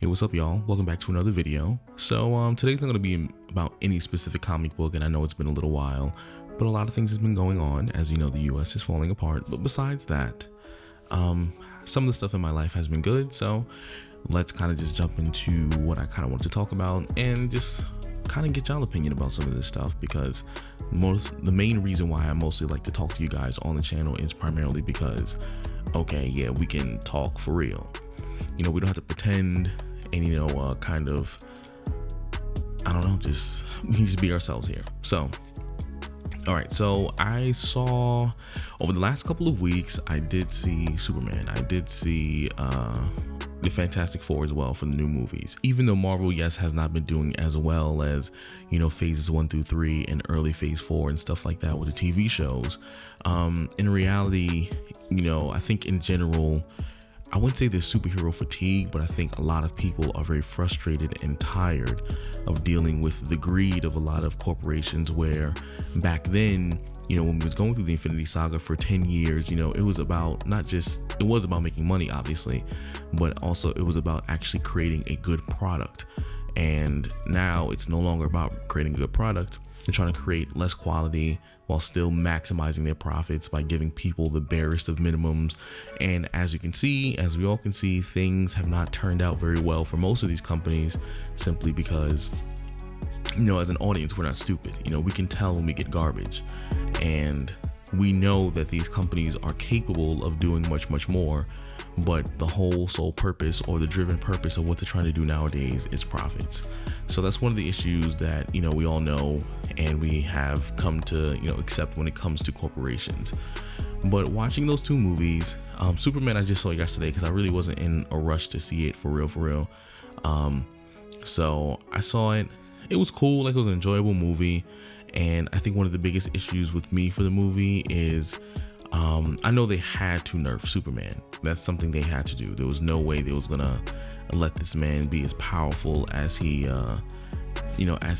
Hey, what's up, y'all? Welcome back to another video. So today's not going to be about any specific comic book, and I know it's been a little while, but a lot of things has been going on. As you know, the US is falling apart. But besides that, some of the stuff in my life has been good. So let's kind of just jump into what I kind of want to talk about and just kind of get y'all opinion about some of this stuff, because the main reason why I mostly like to talk to you guys on the channel is primarily because, okay, yeah, we can talk for real. You know, we don't have to pretend and, kind of, I don't know, we can just be ourselves here. So, all right. So I saw over the last couple of weeks, I did see Superman. I did see the Fantastic Four as well for the new movies. Even though Marvel, yes, has not been doing as well as, phases 1 through 3 and early phase 4 and stuff like that with the TV shows. In reality, I think in general, I wouldn't say there's superhero fatigue, but I think a lot of people are very frustrated and tired of dealing with the greed of a lot of corporations, where back then, when we was going through the Infinity Saga for 10 years, it was about it was about making money, obviously, but also it was about actually creating a good product. And now it's no longer about creating a good product. They're trying to create less quality while still maximizing their profits by giving people the barest of minimums. And as we all can see, things have not turned out very well for most of these companies, simply because, as an audience, we're not stupid. We can tell when we get garbage, and we know that these companies are capable of doing much, much more. But the whole sole purpose, or the driven purpose of what they're trying to do nowadays, is profits. So that's one of the issues that, we all know and we have come to, accept when it comes to corporations. But watching those two movies, Superman I just saw yesterday because I really wasn't in a rush to see it for real. So I saw it. It was cool. Like, it was an enjoyable movie. And I think one of the biggest issues with me for the movie is, I know they had to nerf Superman. That's something they had to do. There was no way they was gonna let this man be as powerful as he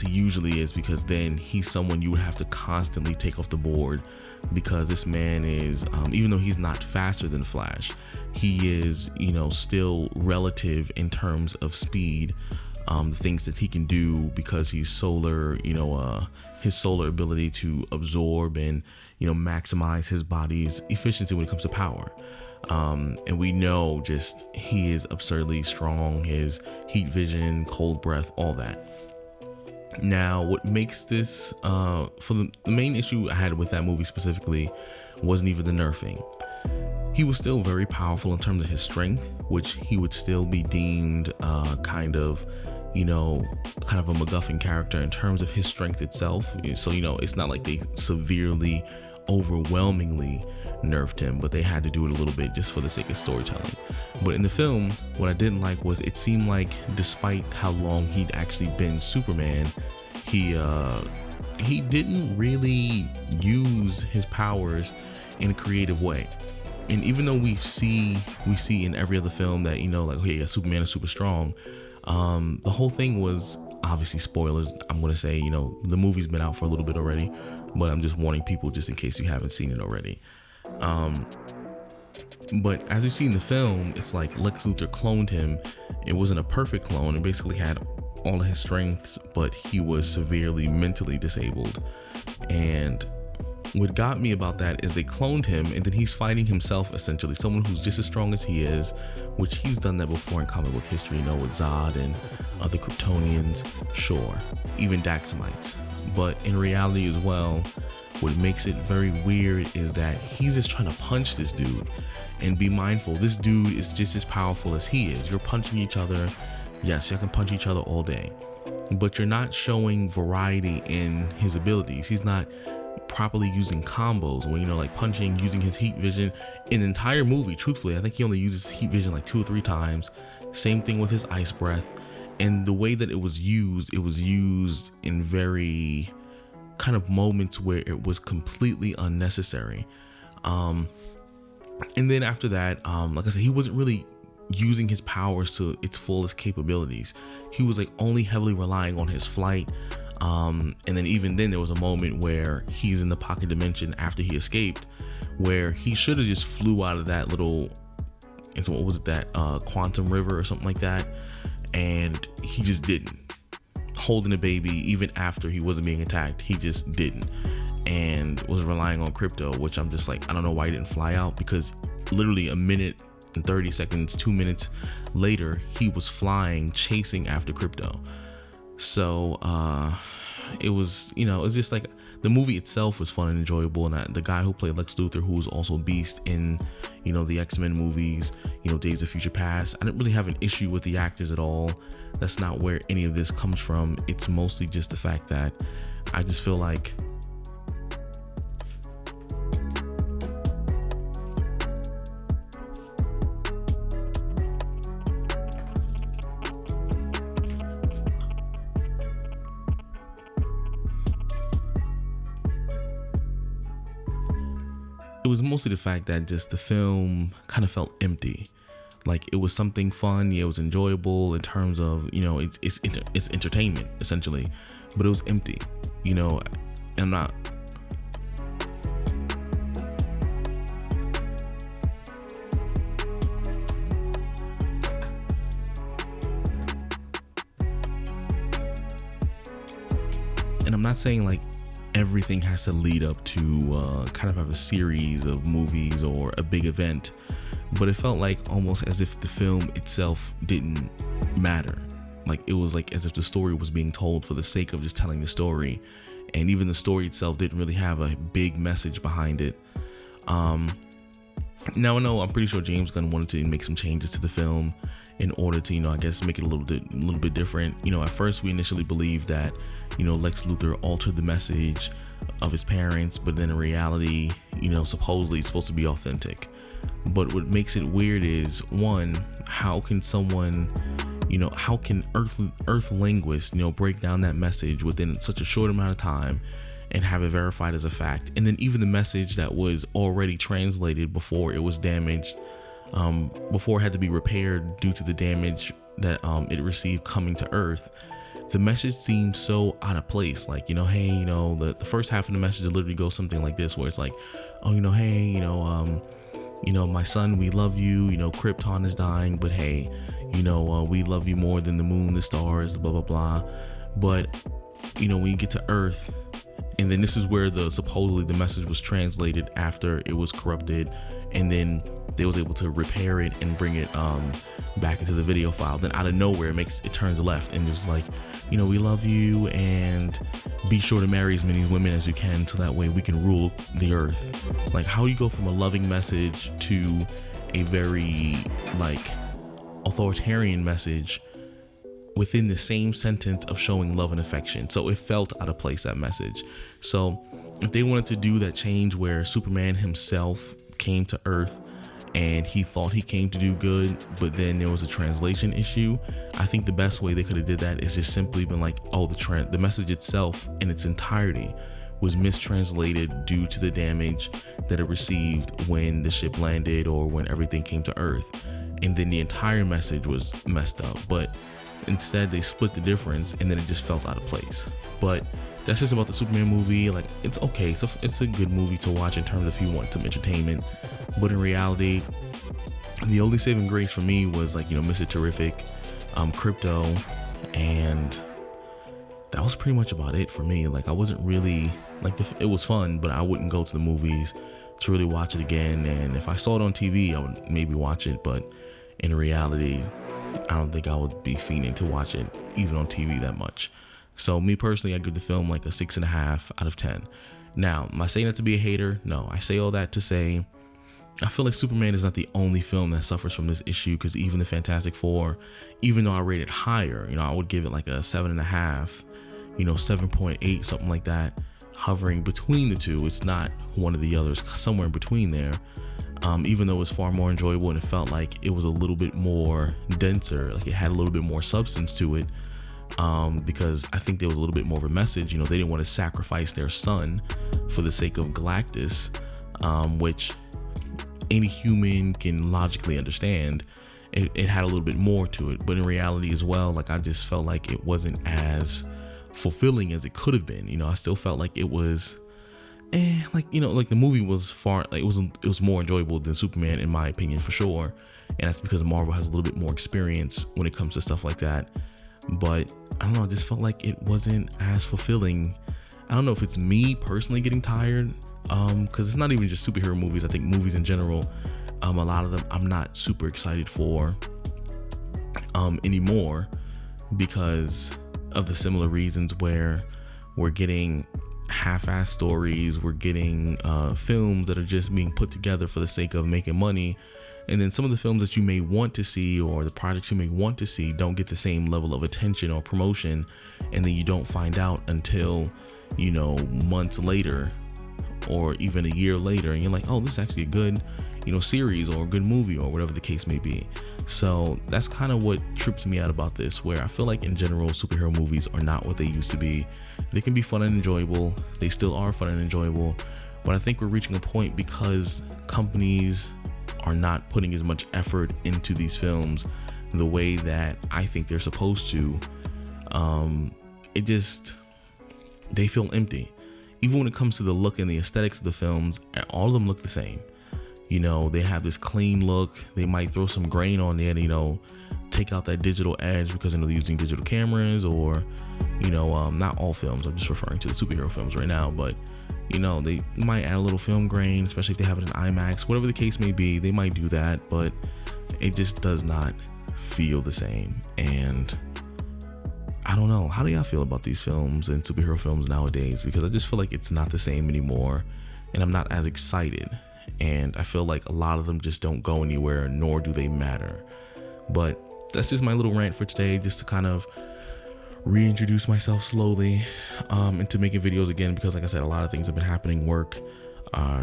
usually is, because then he's someone you would have to constantly take off the board, because this man is, even though he's not faster than Flash, he is, still relative in terms of speed, the things that he can do, because he's solar, his solar ability to absorb and, maximize his body's efficiency when it comes to power. And we know just he is absurdly strong, his heat vision, cold breath, all that. Now, what makes this, the main issue I had with that movie specifically wasn't even the nerfing. He was still very powerful in terms of his strength, which he would still be deemed kind of a MacGuffin character in terms of his strength itself. So, it's not like they severely, overwhelmingly nerfed him, but they had to do it a little bit just for the sake of storytelling. But in the film, what I didn't like was it seemed like, despite how long he'd actually been Superman, he didn't really use his powers in a creative way. And even though we see in every other film that, Superman is super strong, the whole thing was, obviously, spoilers, I'm going to say, the movie's been out for a little bit already, but I'm just warning people just in case you haven't seen it already. But as you see in the film, it's like Lex Luthor cloned him. It wasn't a perfect clone. It basically had all of his strengths, but he was severely mentally disabled. And what got me about that is they cloned him, and then he's fighting himself, essentially, someone who's just as strong as he is, which he's done that before in comic book history, with Zod and other Kryptonians, sure, even Daxamites. But in reality as well, what makes it very weird is that he's just trying to punch this dude. And be mindful, this dude is just as powerful as he is. You're punching each other. Yes, you can punch each other all day, but you're not showing variety in his abilities. He's not properly using combos when, like punching, using his heat vision. In the entire movie, truthfully, I think he only uses heat vision like 2 or 3 times. Same thing with his ice breath. And the way that it was used in very kind of moments where it was completely unnecessary. And then after that, like I said, he wasn't really using his powers to its fullest capabilities. He was like only heavily relying on his flight. And then even then there was a moment where he's in the pocket dimension after he escaped, where he should have just flew out of that little, into what was it, that quantum river or something like that, and he just didn't. Holding a baby, even after he wasn't being attacked, he just didn't, and was relying on crypto, which I'm just like, I don't know why he didn't fly out, because literally a minute and 30 seconds, 2 minutes later, he was flying, chasing after crypto. So it was, it's just like, the movie itself was fun and enjoyable, and the guy who played Lex Luthor, who was also Beast in, the X-Men movies, Days of Future Past, I didn't really have an issue with the actors at all. That's not where any of this comes from. It's mostly just the fact that I just feel like it was mostly the fact that just the film kind of felt empty. Like, it was something fun, yeah, it was enjoyable in terms of, it's entertainment essentially, but it was empty, and I'm not. And I'm not saying like everything has to lead up to kind of have a series of movies or a big event, but it felt like almost as if the film itself didn't matter. Like, it was like as if the story was being told for the sake of just telling the story, and even the story itself didn't really have a big message behind it. Now I know, I'm pretty sure James Gunn wanted to make some changes to the film in order to, I guess, make it a little bit different. At first we initially believed that, Lex Luthor altered the message of his parents, but then in reality, supposedly it's supposed to be authentic. But what makes it weird is, one, how can someone, how can Earth linguists, break down that message within such a short amount of time and have it verified as a fact? And then even the message that was already translated before it was damaged, before it had to be repaired due to the damage that it received coming to Earth, the message seems so out of place. Like, hey, the first half of the message literally goes something like this, where it's like, oh, hey, my son, we love you, Krypton is dying, but hey, we love you more than the moon, the stars, blah, blah, blah. But, when you get to Earth, and then this is where supposedly the message was translated after it was corrupted, and then they was able to repair it and bring it back into the video file. Then out of nowhere, it turns left, and it's like, we love you, and be sure to marry as many women as you can, so that way we can rule the earth. Like, how do you go from a loving message to a very authoritarian message within the same sentence of showing love and affection? So it felt out of place, that message. So if they wanted to do that change where Superman himself came to Earth and he thought he came to do good, but then there was a translation issue, I think the best way they could have did that is just simply been like, oh, the message itself in its entirety was mistranslated due to the damage that it received when the ship landed or when everything came to Earth, and then the entire message was messed up. But instead they split the difference, and then it just felt out of place. But that's just about the Superman movie. Like, it's okay, so it's a good movie to watch in terms of if you want some entertainment, but in reality, the only saving grace for me was Mr. Terrific, Crypto, and that was pretty much about it for me. Like, I wasn't really it was fun, but I wouldn't go to the movies to really watch it again. And if I saw it on TV, I would maybe watch it, but in reality, I don't think I would be fiending to watch it even on TV that much. So me personally, I give the film like a 6.5 out of 10. Now, am I saying that to be a hater? No, I say all that to say, I feel like Superman is not the only film that suffers from this issue, because even the Fantastic Four, even though I rate it higher, I would give it like a 7.5, 7.8, something like that, hovering between the two. It's not one of the others, somewhere in between there. Even though it was far more enjoyable and it felt like it was a little bit more denser, like it had a little bit more substance to it, because I think there was a little bit more of a message. They didn't want to sacrifice their son for the sake of Galactus, which any human can logically understand. It had a little bit more to it, but in reality as well, like, I just felt like it wasn't as fulfilling as it could have been. I still felt like it was the movie was far, like, it was more enjoyable than Superman, in my opinion, for sure. and that's because Marvel has a little bit more experience when it comes to stuff like that. But I don't know, I just felt like it wasn't as fulfilling. I don't know if it's me personally getting tired, because it's not even just superhero movies. I think movies in general, a lot of them I'm not super excited for anymore, because of the similar reasons where we're getting half-assed stories, we're getting films that are just being put together for the sake of making money, and then some of the films that you may want to see or the projects you may want to see don't get the same level of attention or promotion, and then you don't find out until, you know, months later or even a year later, and you're like, oh, this is actually a good, you know, series or a good movie or whatever the case may be. So that's kind of what trips me out about this, where I feel like in general superhero movies are not what they used to be. They can be fun and enjoyable, they still are fun and enjoyable, but I think we're reaching a point, because companies are not putting as much effort into these films the way that I think they're supposed to. They feel empty. Even when it comes to the look and the aesthetics of the films, all of them look the same. You know, they have this clean look. They might throw some grain on there to, you know, take out that digital edge, because, you know, they're using digital cameras, or, you know, not all films. I'm just referring to the superhero films right now, but, you know, they might add a little film grain, especially if they have it in IMAX, whatever the case may be, they might do that, but it just does not feel the same. And I don't know, how do y'all feel about these films and superhero films nowadays? Because I just feel like it's not the same anymore, and I'm not as excited, and I feel like a lot of them just don't go anywhere, nor do they matter. But that's just my little rant for today, just to kind of reintroduce myself slowly into making videos again, because like I said, a lot of things have been happening, work,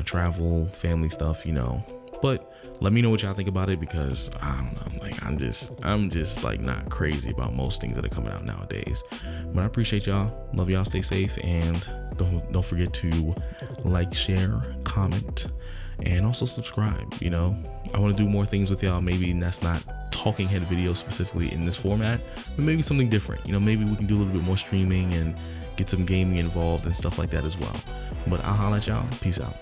travel, family stuff, you know. But let me know what y'all think about it, because I don't know, like I'm just like not crazy about most things that are coming out nowadays. But I appreciate y'all, love y'all, stay safe, and don't forget to like, share, comment, and also subscribe. You know, I want to do more things with y'all. Maybe that's not talking head videos specifically in this format, but maybe something different. You know, maybe we can do a little bit more streaming and get some gaming involved and stuff like that as well. But I'll holla at y'all. Peace out.